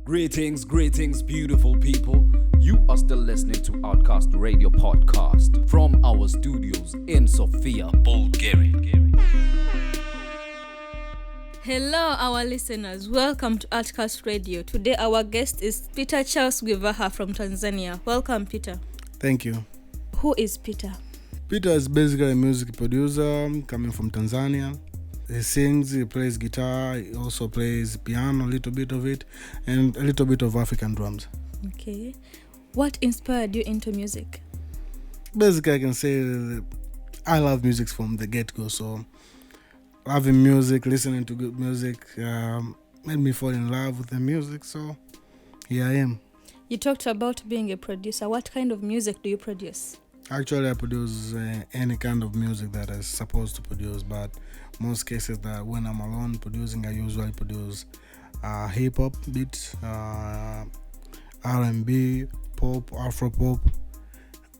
Greetings, beautiful people. You are still listening to Outcast Radio Podcast from our studios in Sofia, Bulgaria. Hello, our listeners. Welcome to Outcast Radio. Today, our guest is Peter Gwivaha from Tanzania. Welcome, Peter. Thank you. Who is Peter? Peter is basically a music producer coming from Tanzania. He sings, he plays guitar, he also plays piano, a little bit of it, and a little bit of African drums. Okay. What inspired you into music? Basically, I can say that I love music from the get-go, so loving music, listening to good music, made me fall in love with the music, so here I am. You talked about being a producer. What kind of music do you produce? Actually, I produce any kind of music that I'm supposed to produce, but most cases that when I'm alone producing, I usually produce hip-hop beats, R&B, pop, Afro-pop.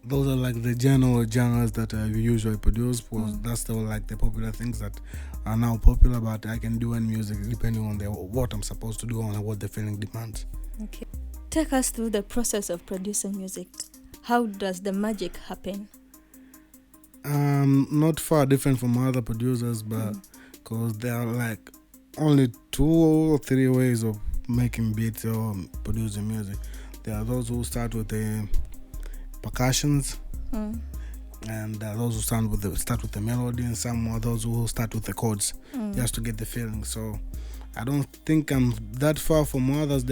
Those are like the general genres that I usually produce, because that's the popular things that are now popular, but I can do any music depending on what I'm supposed to do and what the feeling demands. Okay. Take us through the process of producing music. How does the magic happen? Not far different from other producers, but because there are like only 2 or 3 ways of making beats or producing music. There are those who start with the percussions, and those who start with the melody, and some are those who start with the chords just to get the feeling. So I don't think I'm that far from others.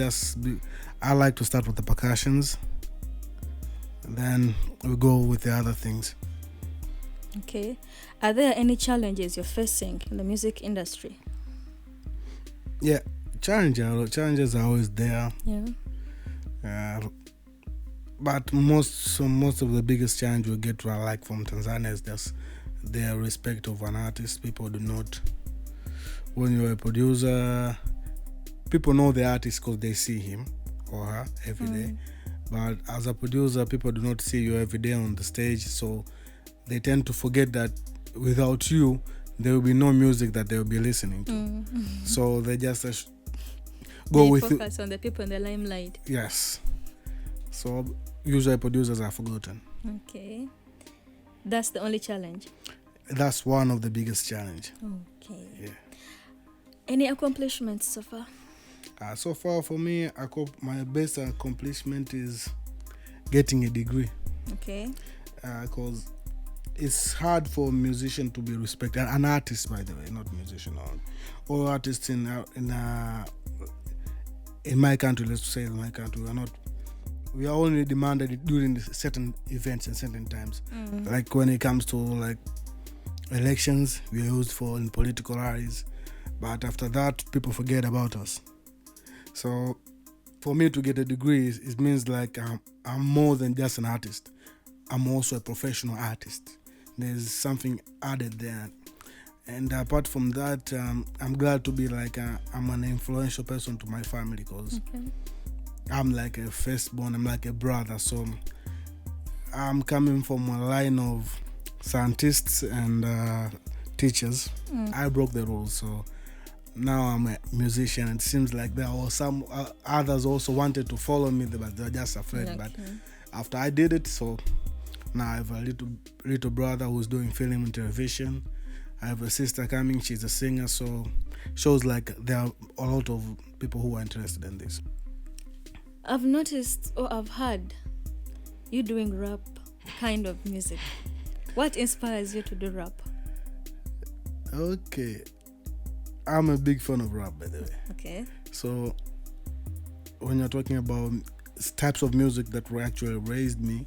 I like to start with the percussions, and then we go with the other things. Okay. Are there any challenges you're facing in the music industry? Yeah, challenges are always there. Yeah. But most of the biggest challenge we get from Tanzania is just their respect of an artist. People do not, when you're a producer, people know the artist because they see him or her every day. But as a producer, people do not see you every day on the stage, so they tend to forget that without you, there will be no music that they will be listening to. So they just focus on the people in the limelight. Yes. So usually producers are forgotten. Okay. That's the only challenge? That's one of the biggest challenge. Okay. Yeah. Any accomplishments so far? So far for me, my best accomplishment is getting a degree. Okay. Because it's hard for a musician to be respected. An artist, by the way, not musician. All artists in my country, let's say in my country, we are only demanded during certain events and certain times. Like when it comes to like elections, we are used in political rallies. But after that, people forget about us. So for me to get a degree, it means like I'm more than just an artist. I'm also a professional artist. There's something added there. And apart from that, I'm glad to be I'm an influential person to my family, because I'm like a firstborn, I'm like a brother. So I'm coming from a line of scientists and teachers. I broke the rules, so now I'm a musician. It seems like there were some others also wanted to follow me, but they're just afraid. Okay. But after I did it, so now I have a little brother who's doing film and television. I have a sister coming, she's a singer. So shows like there are a lot of people who are interested in this. I've noticed or I've heard you doing rap kind of music. What inspires you to do rap? Okay. I'm a big fan of rap, by the way. Okay. So when you're talking about types of music that were actually raised me,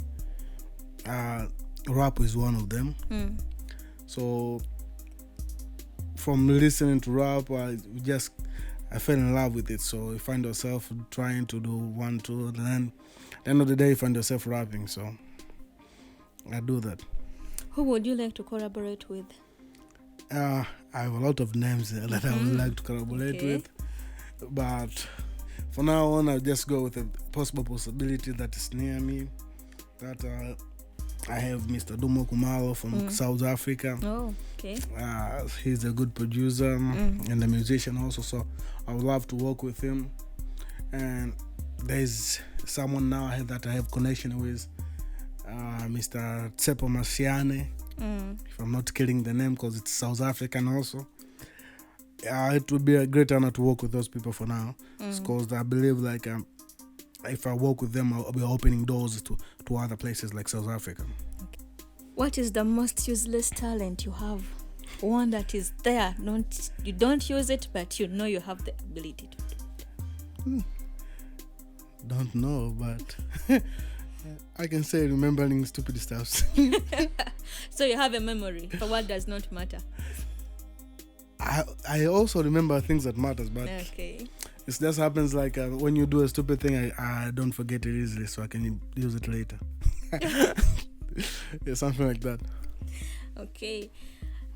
rap is one of them. So from listening to rap, I fell in love with it. So you find yourself trying to do 1, 2, and then at the end of the day, you find yourself rapping. So I do that. Who would you like to collaborate with? I have a lot of names that I would like to collaborate with. But for now on, I'll just go with a possible possibility that is near me. That I have Mr. Dumo Khumalo from South Africa. Oh, okay. He's a good producer and a musician also, so I would love to work with him. And there's someone now that I have connection with, Mr. Tsepo Masiane, if I'm not killing the name because it's South African also. It would be a great honor to work with those people for now, because I believe like if I work with them, I'll be opening doors to other places like South Africa. What is the most useless talent you have? One that is there, you don't use it, but you know you have the ability to do it. Don't know, but I can say remembering stupid stuff. So you have a memory for what does not matter. I also remember things that matters, but Okay. it just happens like when you do a stupid thing, I don't forget it easily, so I can use it later. Yeah, something like that. Okay.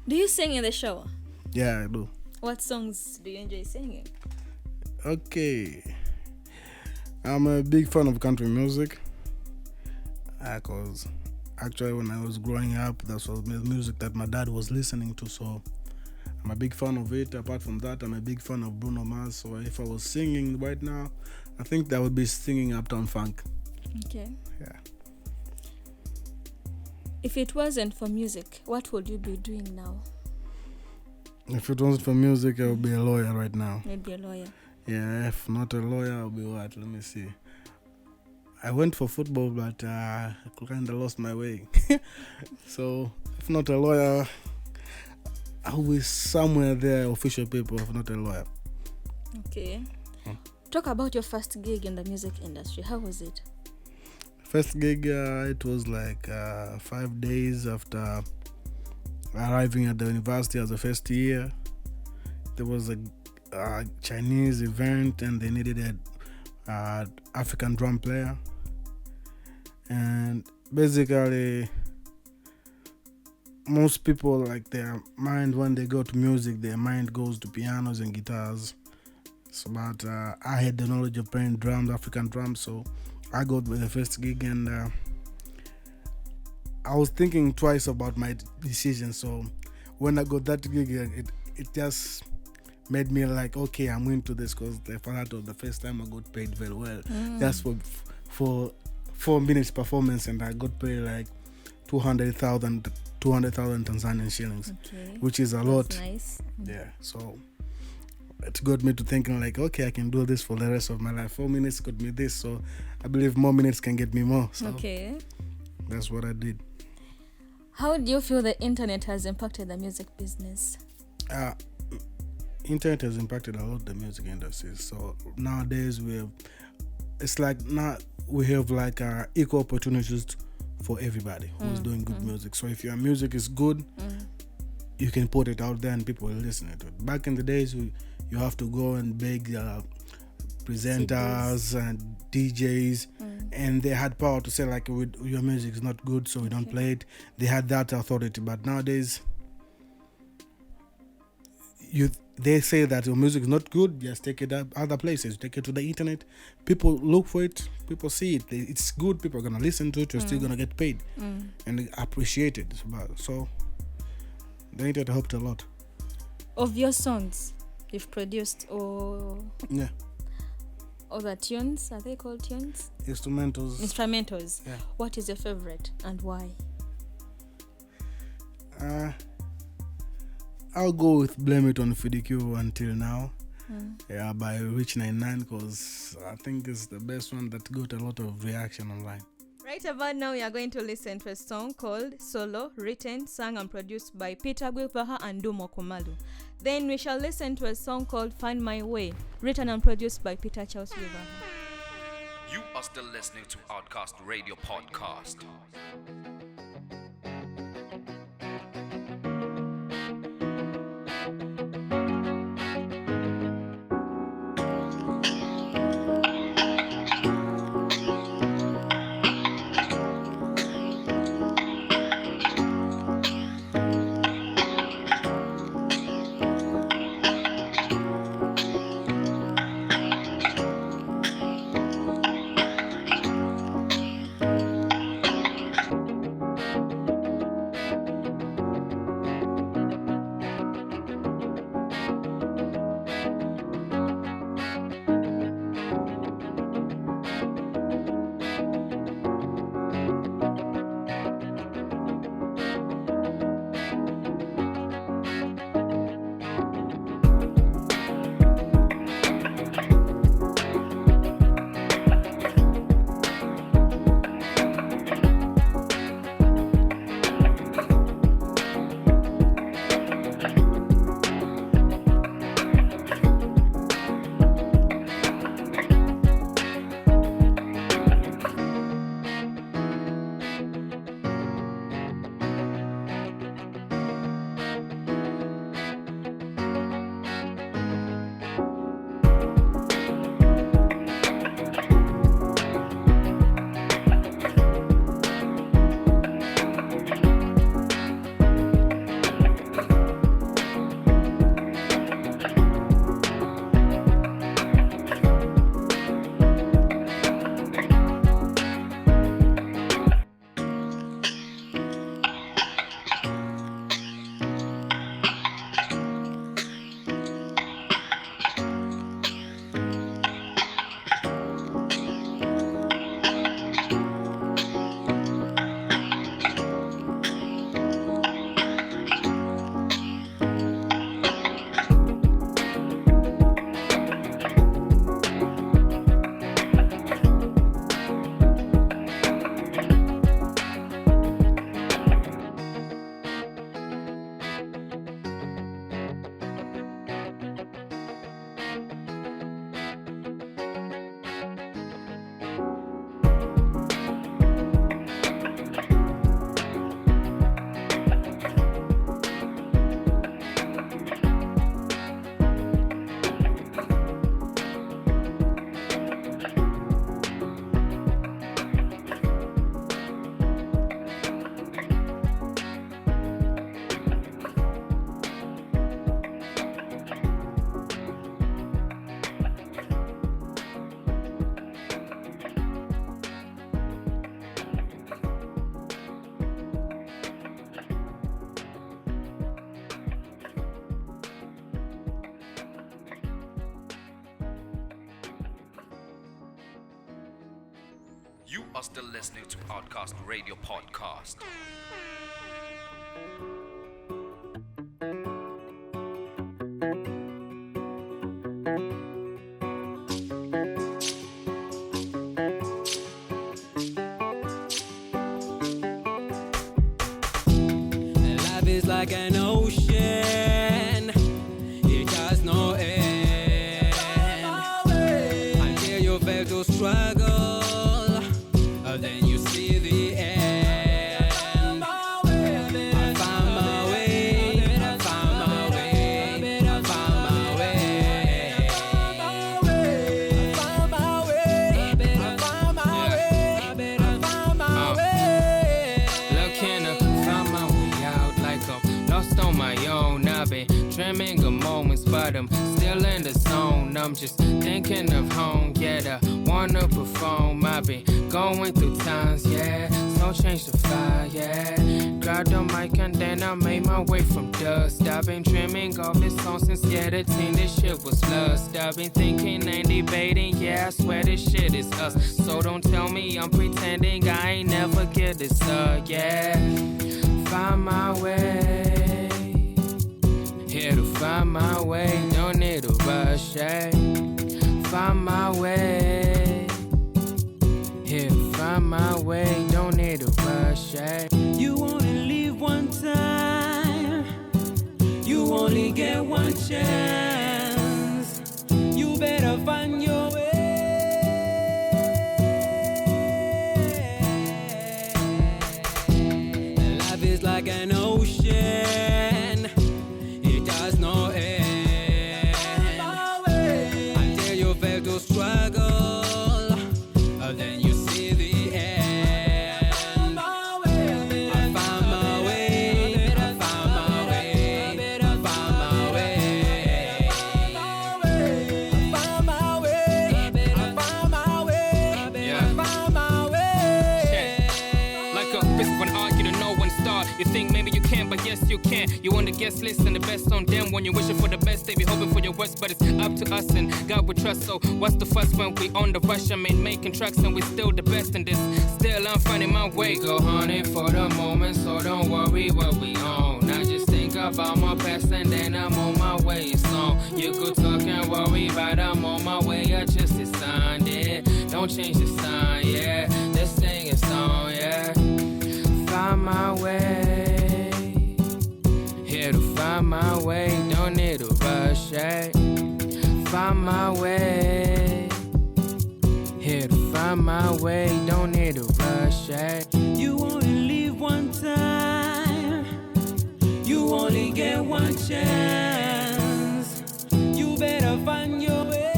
Do you sing in the shower? Yeah, I do. What songs do you enjoy singing? Okay. I'm a big fan of country music. Because actually when I was growing up, that's was the music that my dad was listening to, so I'm a big fan of it. Apart from that, I'm a big fan of Bruno Mars, so if I was singing right now, I think that would be singing Uptown Funk. Okay. Yeah. If it wasn't for music, what would you be doing now? If it wasn't for music, I would be a lawyer right now. You'd be a lawyer. Yeah, if not a lawyer, I'll be what? Let me see. I went for football, but I kind of lost my way. So, if not a lawyer, I'll be somewhere there, official people, if not a lawyer. Okay. Talk about your first gig in the music industry. How was it? First gig, it was like 5 days after arriving at the university as a first year. There was a Chinese event and they needed a African drum player. And basically, most people, like their mind when they go to music, their mind goes to pianos and guitars. So, but I had the knowledge of playing drums, African drums, so I got with the first gig, and I was thinking twice about my decision. So when I got that gig, it just made me like, okay, I'm into this, because that was the first time I got paid very well. Just for 4 minutes performance, and I got paid like 200,000 Tanzanian shillings, Okay. which is a That's lot. nice. Yeah, so it got me to thinking like, okay, I can do this for the rest of my life. 4 minutes got me this, so I believe more minutes can get me more. So Okay. that's what I did. How do you feel the internet has impacted the music business? Internet has impacted a lot the music industry. So nowadays it's like now we have like equal opportunities for everybody who's doing good music. So if your music is good, you can put it out there and people will listen to it. Back in the days, you have to go and beg presenters and DJs, and they had power to say like, your music is not good, so we don't play it. They had that authority. But nowadays, they say that your music is not good, just take it up other places, take it to the internet. People look for it, people see it, it's good, people are gonna listen to it, you're still gonna get paid and appreciate it. So the internet helped a lot. Of your songs you've produced, or Yeah, the tunes, are they called tunes? instrumentals. Yeah. What is your favorite and why? I'll go with Blame It on FDQ Until Now. Yeah, by Rich 99, because I think it's the best one that got a lot of reaction online. Right about now, we are going to listen to a song called Solo, written, sung and produced by Peter Gwivaha and Dumo, Khumalo. Then we shall listen to a song called Find My Way, written and produced by Peter Charles Gwivaha. You are still listening to Outcast Radio Podcast. You are still listening to Outcast Radio Podcast. Life is like an ocean, it has no end. Until you fail to struggle, then you see the end. I found my way, I found my way, I found my way. I found my way, I found my way, I found my way. Looking to find my way out like I'm lost on my own. I've been dreaming of moments, but I'm still in the zone. I'm just thinking of home, yeah, I wanna perform. I've been going through times, yeah, so change the fire, yeah. Grabbed the mic and then I made my way from dust. I've been dreaming of this song since, yeah, the teen, this shit was lust. I've been thinking and debating, yeah, I swear this shit is us. So don't tell me I'm pretending I ain't never get this up, yeah. Find my way, here to find my way, don't need to rush, yeah. Find my way, here to find my way, don't need to rush, yeah. You only live one time, you only get one chance. You better find your way. Life is like an ocean, it has no end. Until you fail to struggle, then you see the end. I found my way, I found my way, I found my way. I found my way, I found my way, I found my way. Like a risk when argue to know when start. You think maybe you can, but yes you can. You on the guest list and the best on them. When you're wishing for the best, they be hoping for your worst. But it's up to us and God we trust. So what's the fuss when we on the rush? I mean making tracks and we still the best in this. Still I'm finding my way. Go hunting for the moment, so don't worry what we own. I just think about my past and then I'm on my way. It's on. You could talk and worry, but I'm on my way. I just decided, don't change the sign, yeah. This thing is on, yeah. Find my way, here to find my way, don't need to rush, yeah. Find my way, here to find my way, don't need to rush, yeah. You only live one time, you only get one chance. You better find your way.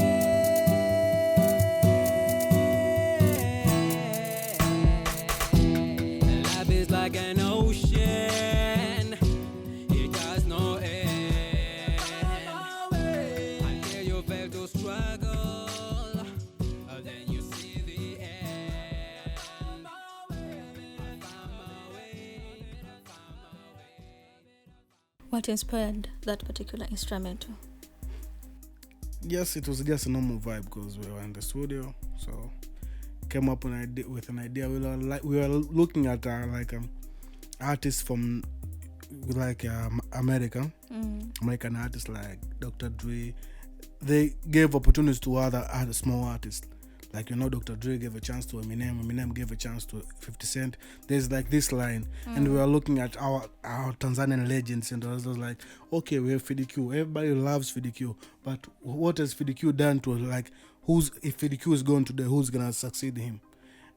Life is like an ocean, it has no end. Until you fail to struggle, then you see the end. I found my way, I found my way. What inspired that particular instrumental? Yes, it was just a normal vibe because we were in the studio, so came up with an idea. We were looking at artists from American artists like Dr. Dre. They gave opportunities to other small artists. Like, Dr. Dre gave a chance to Eminem gave a chance to 50 Cent. There's like this line, and we were looking at our Tanzanian legends, and I was like, okay, we have Fidi Q. Everybody loves Fidi Q, but what has Fidi Q done to, like, if Fidi Q is going today, who's gonna succeed him?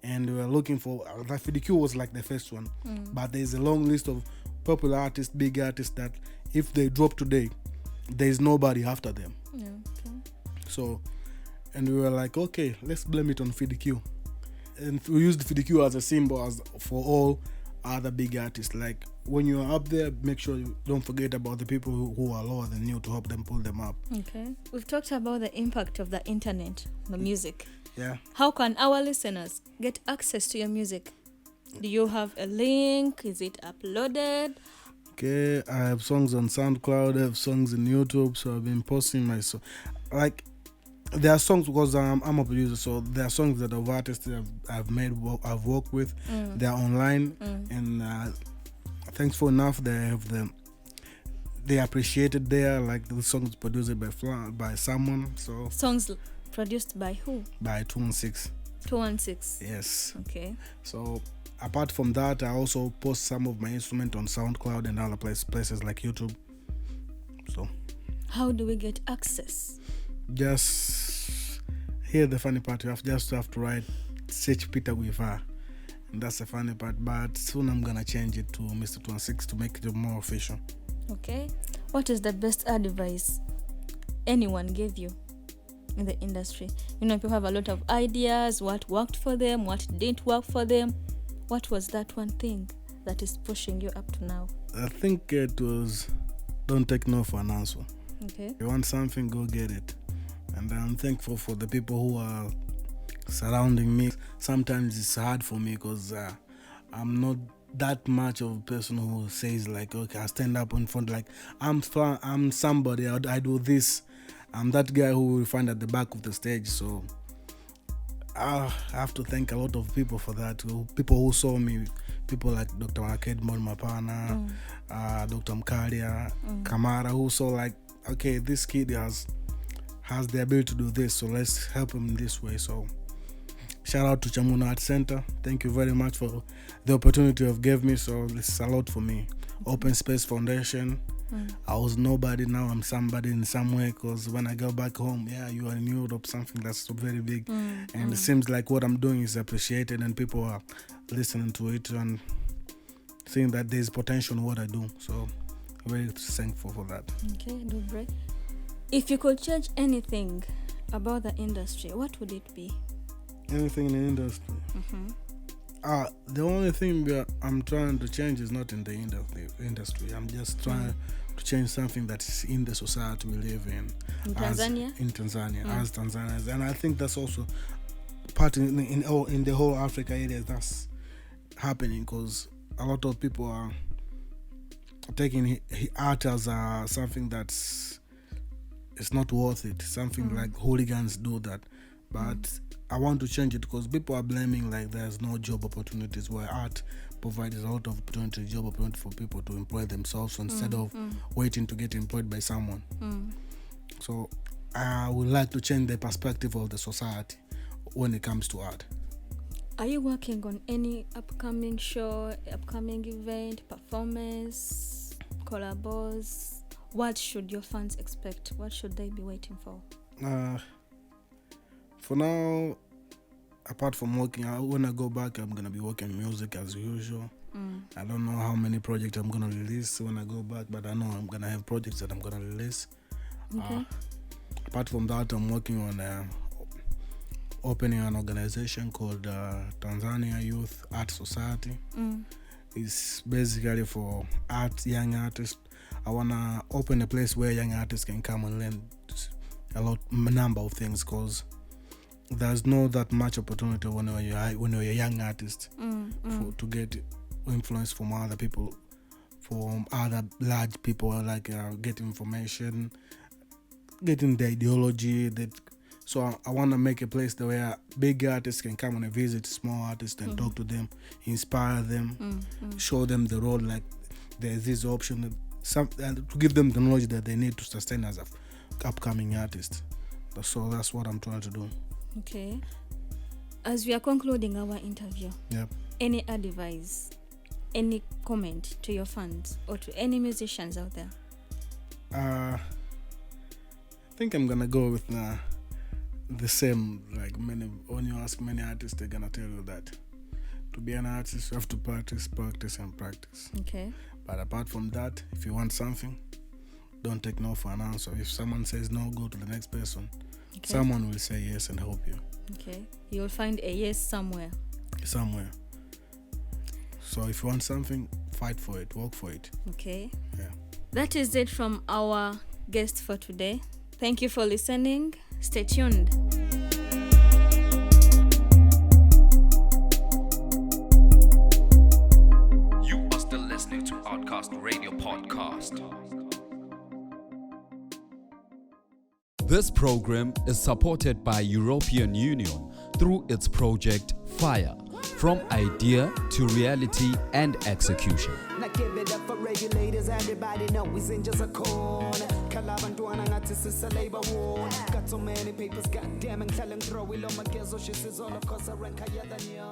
And we were looking for, Fidi Q was like the first one, but there's a long list of popular artists, big artists that if they drop today, there's nobody after them. Yeah, okay. So, and we were like, okay, let's blame it on Fidi Q. And we used Fidi Q as a symbol for all other big artists. Like, when you're up there, make sure you don't forget about the people who are lower than you to help them pull them up. Okay. We've talked about the impact of the internet, the music. Yeah. How can our listeners get access to your music? Do you have a link? Is it uploaded? Okay, I have songs on SoundCloud, I have songs on YouTube, so I've been posting my song. Like, There are songs because I'm a producer, so there are songs that of artists that I've made, I've worked with. They're online, and thankful enough they appreciate it there. Like the songs produced by someone. So Songs produced by who? by 216. 216. Yes. Okay. So apart from that, I also post some of my instrument on SoundCloud and other places like YouTube. So How do we get access? just here the funny part, you have to write search Peter Gwivaha, and that's the funny part. But soon I'm gonna change it to Mr. 216 to make it more official. Okay. What is the best advice anyone gave you in the industry? People have a lot of ideas, what worked for them, what didn't work for them. What was that one thing that is pushing you up to now? I think it was don't take no for an answer. Okay. If you want something, go get it. And I'm thankful for the people who are surrounding me. Sometimes it's hard for me because I'm not that much of a person who says like, okay, I stand up in front like I'm somebody, I do this. I'm that guy who will find at the back of the stage. So I have to thank a lot of people for that. People who saw me, people like Dr. Maked Mapana, Dr. Mkalia, Kamara, who saw like, okay, this kid has the ability to do this, so let's help him in this way. So shout out to Chamuna Art Center. Thank you very much for the opportunity you've gave me. So this is a lot for me. Open Space Foundation. I was nobody, now I'm somebody in some way, because when I go back home, you are in Europe, something that's very big. And it seems like what I'm doing is appreciated and people are listening to it and seeing that there's potential in what I do. So I'm very thankful for that. Okay, do break. If you could change anything about the industry, what would it be? Anything in the industry? The only thing that I'm trying to change is not in the industry. I'm just trying to change something that is in the society we live in. In Tanzania? In Tanzania, as Tanzanians. And I think that's also part in the whole Africa area that's happening, because a lot of people are taking art as something that's it's not worth it. Something like hooligans do that. But I want to change it because people are blaming like there's no job opportunities, where art provides a lot of job opportunity for people to employ themselves instead of waiting to get employed by someone. So I would like to change the perspective of the society when it comes to art. Are you working on any upcoming show, upcoming event, performance, collabos? What should your fans expect? What should they be waiting for? For now, apart from working, when I go back, I'm going to be working music as usual. I don't know how many projects I'm going to release when I go back, but I know I'm going to have projects that I'm going to release. Okay. Apart from that, I'm working on opening an organization called Tanzania Youth Art Society. It's basically for young artists. I want to open a place where young artists can come and learn a number of things, because there's not that much opportunity when you're a young artist to get influence from other people, from other large people, like get information, getting the ideology. So I want to make a place where big artists can come and visit small artists and talk to them, inspire them, show them the road, like there's this option, and to give them the knowledge that they need to sustain as an upcoming artist. So that's what I'm trying to do. Okay. As we are concluding our interview, any advice, any comment to your fans or to any musicians out there? I think I'm gonna go with the same. Like when you ask many artists, they're gonna tell you that to be an artist, you have to practice. Okay. But apart from that, if you want something, don't take no for an answer. If someone says no, go to the next person. Okay. Someone will say yes and help you. Okay. You'll find a yes somewhere. So if you want something, fight for it, work for it. Okay. Yeah. That is it from our guest for today. Thank you for listening. Stay tuned. You are still listening to Outcast Radio Podcast. This program is supported by European Union through its project FIRE, from idea to reality and execution. Now give it up for regulators, everybody know it's in just a corner. Kalabantuana ngatis a labor war. Got so many papers, goddamn and telling throw will on my gezo, she says all of course I rank higher than you.